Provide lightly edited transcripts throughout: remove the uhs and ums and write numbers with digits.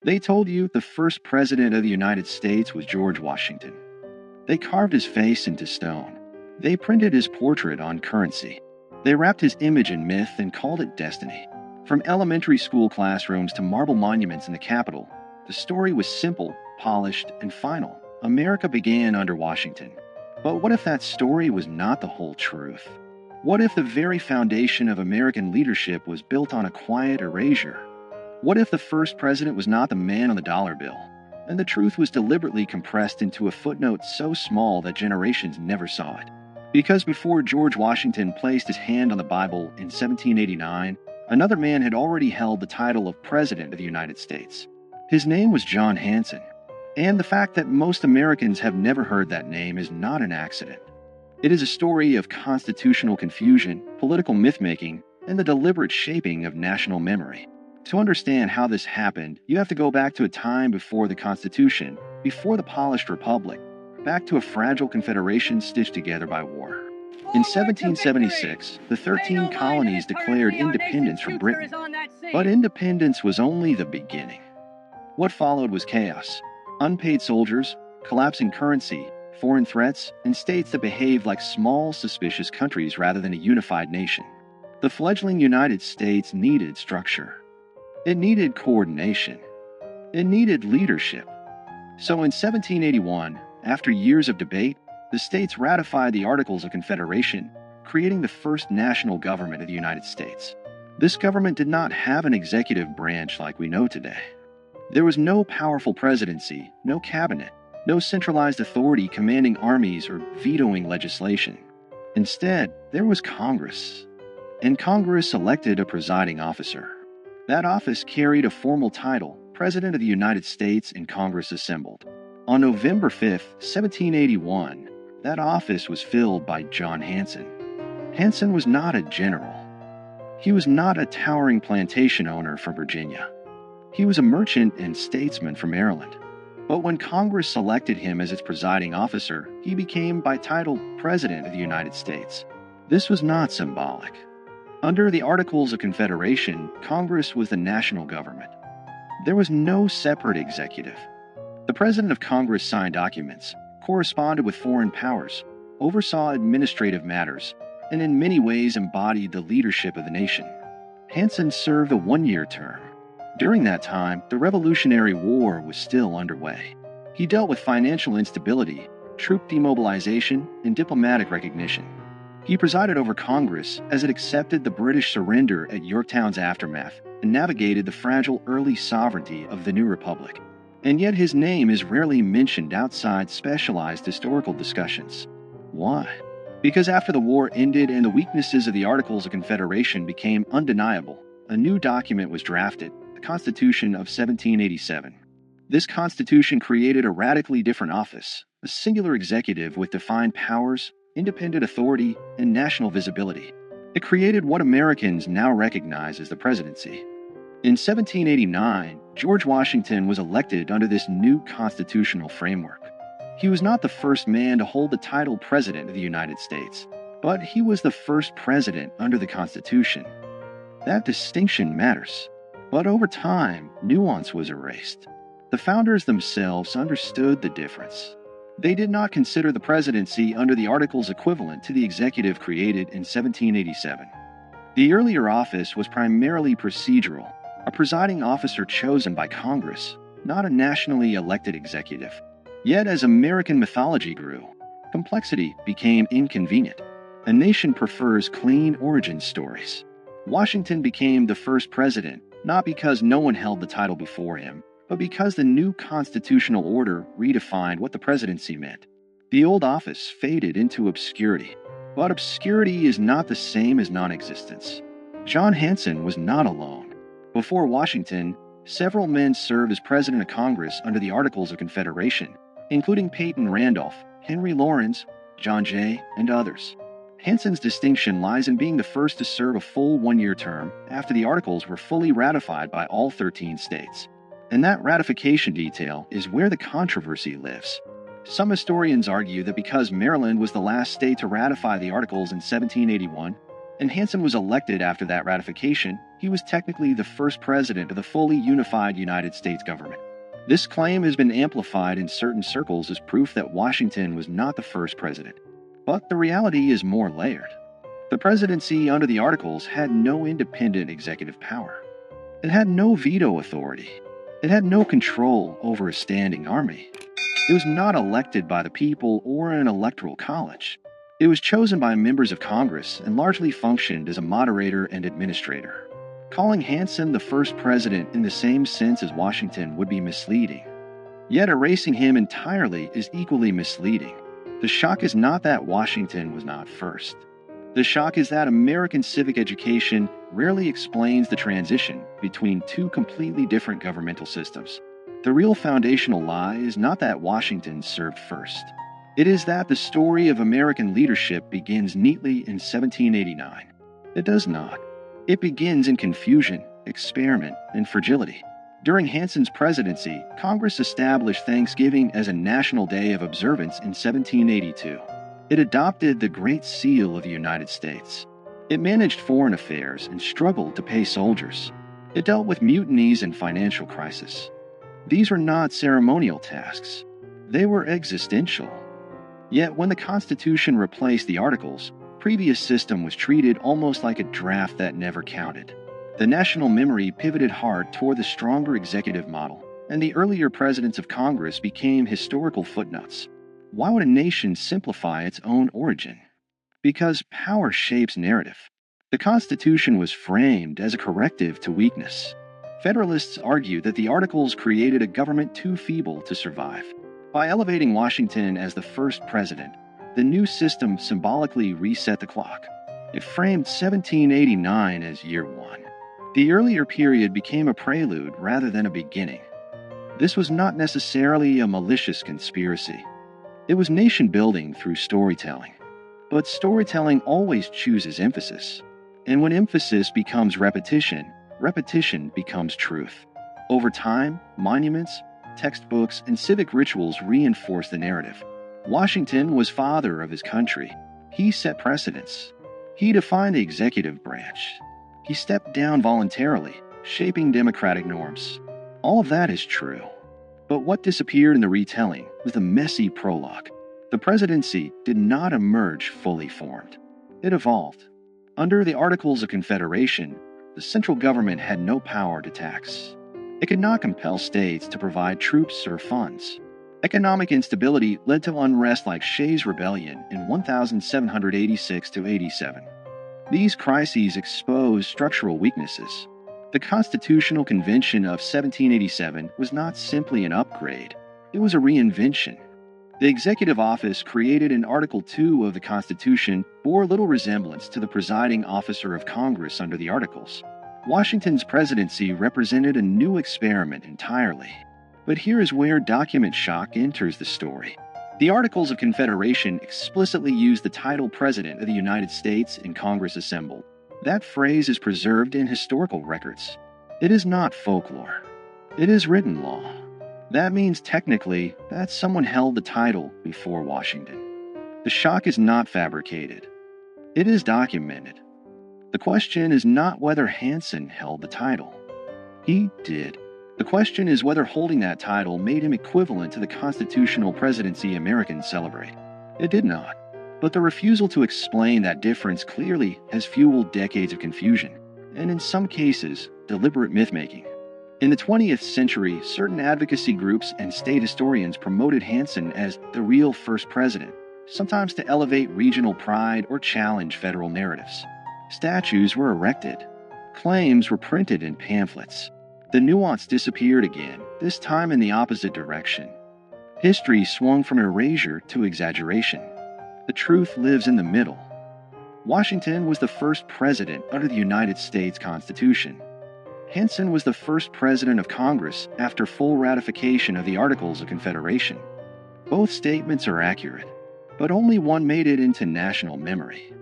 They told you the first president of the United States was George Washington. They carved his face into stone. They printed his portrait on currency. They wrapped his image in myth and called it destiny. From elementary school classrooms to marble monuments in the Capitol, the story was simple, polished, and final. America began under Washington. But what if that story was not the whole truth? What if the very foundation of American leadership was built on a quiet erasure? What if the first president was not the man on the dollar bill, and the truth was deliberately compressed into a footnote so small that generations never saw it? Because before George Washington placed his hand on the Bible in 1789, another man had already held the title of President of the United States. His name was John Hanson, and the fact that most Americans have never heard that name is not an accident. It is a story of constitutional confusion, political myth-making, and the deliberate shaping of national memory. To understand how this happened, you have to go back to a time before the Constitution, before the polished republic, back to a fragile confederation stitched together by war. In 1776, the 13 colonies declared independence from Britain, but independence was only the beginning. What followed was chaos, unpaid soldiers, collapsing currency, foreign threats, and states that behaved like small, suspicious countries rather than a unified nation. The fledgling United States needed structure. It needed coordination. It needed leadership. So in 1781, after years of debate, the states ratified the Articles of Confederation, creating the first national government of the United States. This government did not have an executive branch like we know today. There was no powerful presidency, no cabinet, no centralized authority commanding armies or vetoing legislation. Instead, there was Congress. And Congress elected a presiding officer. That office carried a formal title, President of the United States, and Congress assembled. On November 5, 1781, that office was filled by John Hanson. Hanson was not a general. He was not a towering plantation owner from Virginia. He was a merchant and statesman from Maryland. But when Congress selected him as its presiding officer, he became by title President of the United States. This was not symbolic. Under the Articles of Confederation, Congress was the national government. There was no separate executive. The President of Congress signed documents, corresponded with foreign powers, oversaw administrative matters, and in many ways embodied the leadership of the nation. Hanson served a one-year term. During that time, the Revolutionary War was still underway. He dealt with financial instability, troop demobilization, and diplomatic recognition. He presided over Congress as it accepted the British surrender at Yorktown's aftermath and navigated the fragile early sovereignty of the new republic. And yet his name is rarely mentioned outside specialized historical discussions. Why? Because after the war ended and the weaknesses of the Articles of Confederation became undeniable, a new document was drafted, the Constitution of 1787. This Constitution created a radically different office, a singular executive with defined powers, independent authority, and national visibility. It created what Americans now recognize as the presidency. In 1789, George Washington was elected under this new constitutional framework. He was not the first man to hold the title President of the United States, but he was the first president under the Constitution. That distinction matters. But over time, nuance was erased. The founders themselves understood the difference. They did not consider the presidency under the Articles equivalent to the executive created in 1787. The earlier office was primarily procedural, a presiding officer chosen by Congress, not a nationally elected executive. Yet as American mythology grew, complexity became inconvenient. A nation prefers clean origin stories. Washington became the first president, not because no one held the title before him, but because the new constitutional order redefined what the presidency meant. The old office faded into obscurity, but obscurity is not the same as non-existence. John Hanson was not alone. Before Washington, several men served as president of Congress under the Articles of Confederation, including Peyton Randolph, Henry Laurens, John Jay, and others. Hanson's distinction lies in being the first to serve a full one-year term after the Articles were fully ratified by all 13 states. And that ratification detail is where the controversy lives. Some historians argue that because Maryland was the last state to ratify the Articles in 1781, and Hanson was elected after that ratification, he he was technically the first president of the fully unified United States government. This claim has been amplified in certain circles as proof that Washington was not the first president. But the reality is more layered. The presidency under the Articles had no independent executive power. It had no veto authority. It had no control over a standing army. It was not elected by the people or an electoral college. It was chosen by members of Congress and largely functioned as a moderator and administrator. Calling Hanson the first president in the same sense as Washington would be misleading. Yet erasing him entirely is equally misleading. The shock is not that Washington was not first. The shock is that American civic education rarely explains the transition between two completely different governmental systems. The real foundational lie is not that Washington served first. It is that the story of American leadership begins neatly in 1789. It does not. It begins in confusion, experiment, and fragility. During Hanson's presidency, Congress established Thanksgiving as a national day of observance in 1782. It adopted the Great Seal of the United States. It managed foreign affairs and struggled to pay soldiers. It dealt with mutinies and financial crisis. These were not ceremonial tasks. They were existential. Yet when the Constitution replaced the Articles, previous system was treated almost like a draft that never counted. The national memory pivoted hard toward the stronger executive model, and the earlier presidents of Congress became historical footnotes. Why would a nation simplify its own origin? Because power shapes narrative. The Constitution was framed as a corrective to weakness. Federalists argue that the Articles created a government too feeble to survive. By elevating Washington as the first president, the new system symbolically reset the clock. It framed 1789 as year one. The earlier period became a prelude rather than a beginning. This was not necessarily a malicious conspiracy. It was nation-building through storytelling. But storytelling always chooses emphasis. And when emphasis becomes repetition, repetition becomes truth. Over time, monuments, textbooks, and civic rituals reinforce the narrative. Washington was father of his country. He set precedents. He defined the executive branch. He stepped down voluntarily, shaping democratic norms. All of that is true. But what disappeared in the retelling was the messy prologue. The presidency did not emerge fully formed. It evolved. Under the Articles of Confederation, the central government had no power to tax. It could not compel states to provide troops or funds. Economic instability led to unrest like Shays' Rebellion in 1786–87. These crises exposed structural weaknesses. The Constitutional Convention of 1787 was not simply an upgrade, it was a reinvention. The executive office created in Article 2 of the Constitution bore little resemblance to the presiding officer of Congress under the Articles. Washington's presidency represented a new experiment entirely. But here is where document shock enters the story. The Articles of Confederation explicitly use the title President of the United States in Congress assembled. That phrase is preserved in historical records. It is not folklore. It is written law. That means technically that someone held the title before Washington. The shock is not fabricated. It is documented. The question is not whether Hanson held the title. He did. The question is whether holding that title made him equivalent to the constitutional presidency Americans celebrate. It did not. But the refusal to explain that difference clearly has fueled decades of confusion, and in some cases, deliberate myth-making. In the 20th century, certain advocacy groups and state historians promoted Hanson as the real first president, sometimes to elevate regional pride or challenge federal narratives. Statues were erected. Claims were printed in pamphlets. The nuance disappeared again, this time in the opposite direction. History swung from erasure to exaggeration. The truth lives in the middle. Washington was the first president under the United States Constitution. Hanson was the first president of Congress after full ratification of the Articles of Confederation. Both statements are accurate, but only one made it into national memory.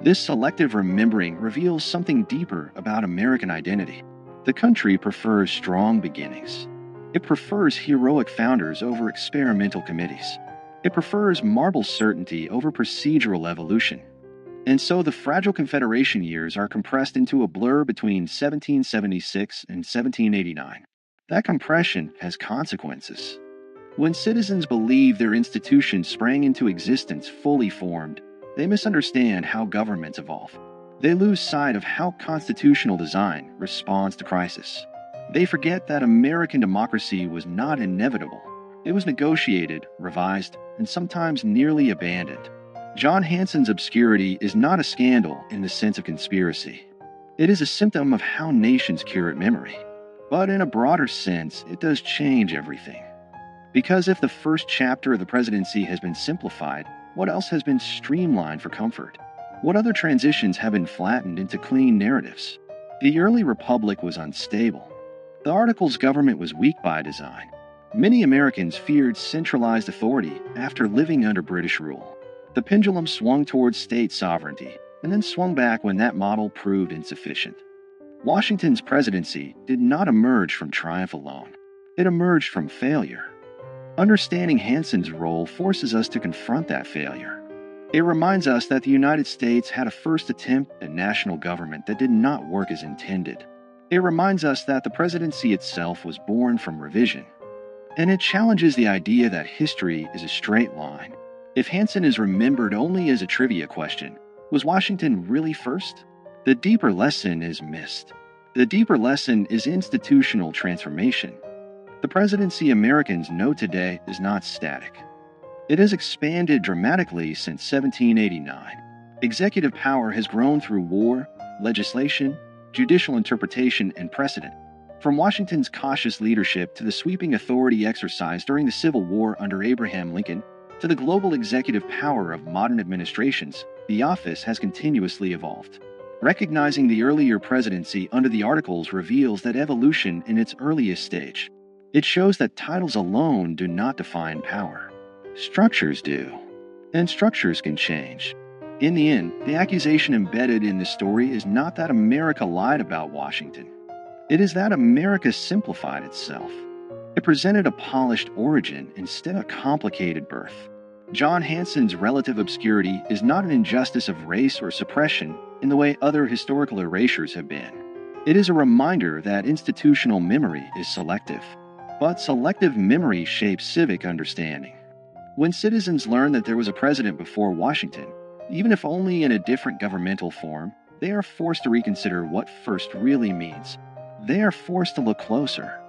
This selective remembering reveals something deeper about American identity. The country prefers strong beginnings. It prefers heroic founders over experimental committees. It prefers marble certainty over procedural evolution. And so the fragile Confederation years are compressed into a blur between 1776 and 1789. That compression has consequences. When citizens believe their institutions sprang into existence fully formed, they misunderstand how governments evolve. They lose sight of how constitutional design responds to crisis. They forget that American democracy was not inevitable. It was negotiated, revised, and sometimes nearly abandoned. John Hanson's obscurity is not a scandal in the sense of conspiracy. It is a symptom of how nations curate memory. But in a broader sense, it does change everything. Because if the first chapter of the presidency has been simplified, what else has been streamlined for comfort? What other transitions have been flattened into clean narratives? The early republic was unstable. The Articles government was weak by design. Many Americans feared centralized authority after living under British rule. The pendulum swung towards state sovereignty, and then swung back when that model proved insufficient. Washington's presidency did not emerge from triumph alone. It emerged from failure. Understanding Hanson's role forces us to confront that failure. It reminds us that the United States had a first attempt at national government that did not work as intended. It reminds us that the presidency itself was born from revision. And it challenges the idea that history is a straight line. If Hanson is remembered only as a trivia question, was Washington really first? The deeper lesson is missed. The deeper lesson is institutional transformation. The presidency Americans know today is not static. It has expanded dramatically since 1789. Executive power has grown through war, legislation, judicial interpretation, and precedent. From Washington's cautious leadership to the sweeping authority exercised during the Civil War under Abraham Lincoln, to the global executive power of modern administrations, the office has continuously evolved. Recognizing the earlier presidency under the Articles reveals that evolution in its earliest stage. It shows that titles alone do not define power. Structures do. And structures can change. In the end, the accusation embedded in this story is not that America lied about Washington. It is that America simplified itself. It presented a polished origin instead of a complicated birth. John Hanson's relative obscurity is not an injustice of race or suppression in the way other historical erasures have been. It is a reminder that institutional memory is selective. But selective memory shapes civic understanding. When citizens learn that there was a president before Washington, even if only in a different governmental form, they are forced to reconsider what first really means. They are forced to look closer.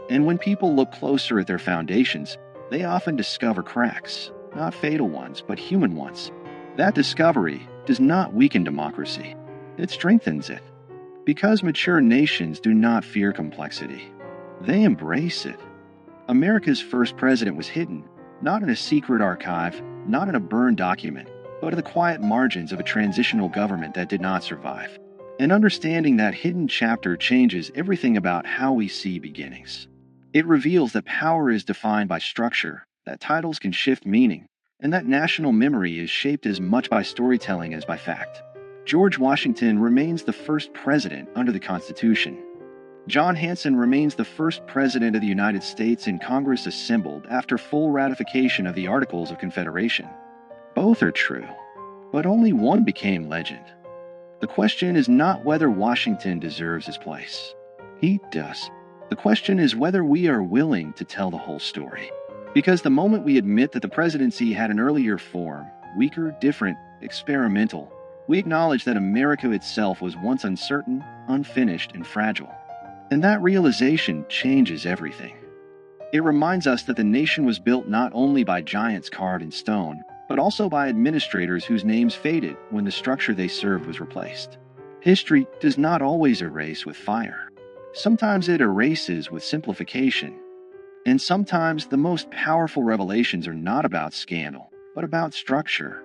And when people look closer at their foundations, they often discover cracks, not fatal ones, but human ones. That discovery does not weaken democracy. It strengthens it. Because mature nations do not fear complexity. They embrace it. America's first president was hidden, not in a secret archive, not in a burned document, but in the quiet margins of a transitional government that did not survive. And understanding that hidden chapter changes everything about how we see beginnings. It reveals that power is defined by structure, that titles can shift meaning, and that national memory is shaped as much by storytelling as by fact. George Washington remains the first president under the Constitution. John Hanson remains the first president of the United States in Congress assembled after full ratification of the Articles of Confederation. Both are true, but only one became legend. The question is not whether Washington deserves his place. He does. The question is whether we are willing to tell the whole story. Because the moment we admit that the presidency had an earlier form, weaker, different, experimental, we acknowledge that America itself was once uncertain, unfinished, and fragile. And that realization changes everything. It reminds us that the nation was built not only by giants carved in stone, but also by administrators whose names faded when the structure they served was replaced. History does not always erase with fire. Sometimes it erases with simplification. And sometimes the most powerful revelations are not about scandal, but about structure.